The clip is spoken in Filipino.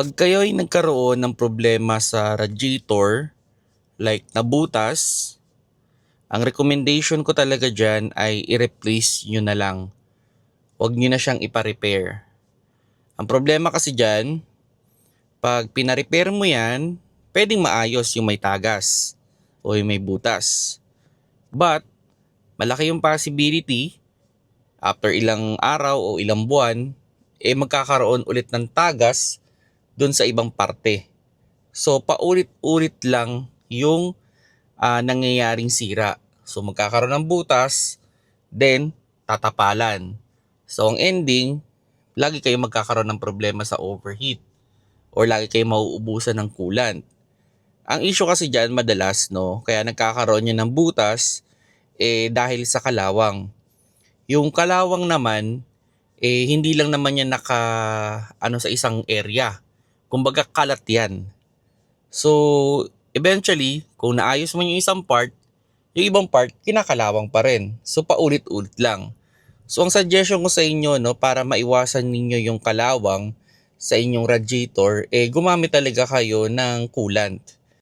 Pag kayo'y nagkaroon ng problema sa radiator, like nabutas, ang recommendation ko talaga dyan ay i-replace nyo na lang. Huwag nyo na siyang ipa-repair. Ang problema kasi dyan, pag pina-repair mo yan, pwedeng maayos yung may tagas o yung may butas. But, malaki yung possibility, after ilang araw o ilang buwan, magkakaroon ulit ng tagas dun sa ibang parte. So paulit-ulit lang yung nangyayaring sira. So magkakaroon ng butas, then tatapalan. So ang ending, lagi kayo magkakaroon ng problema sa overheat or lagi kayo mauubusan ng coolant. Ang issue kasi dyan madalas, no, kaya nagkakaroon yun ng butas dahil sa kalawang. Yung kalawang naman, hindi lang naman yan sa isang area. Kumbaga kalat yan. So, eventually, kung naayos mo yung isang part, yung ibang part, kinakalawang pa rin. So, paulit-ulit lang. So, ang suggestion ko sa inyo, no, para maiwasan ninyo yung kalawang sa inyong radiator, gumamit talaga kayo ng coolant.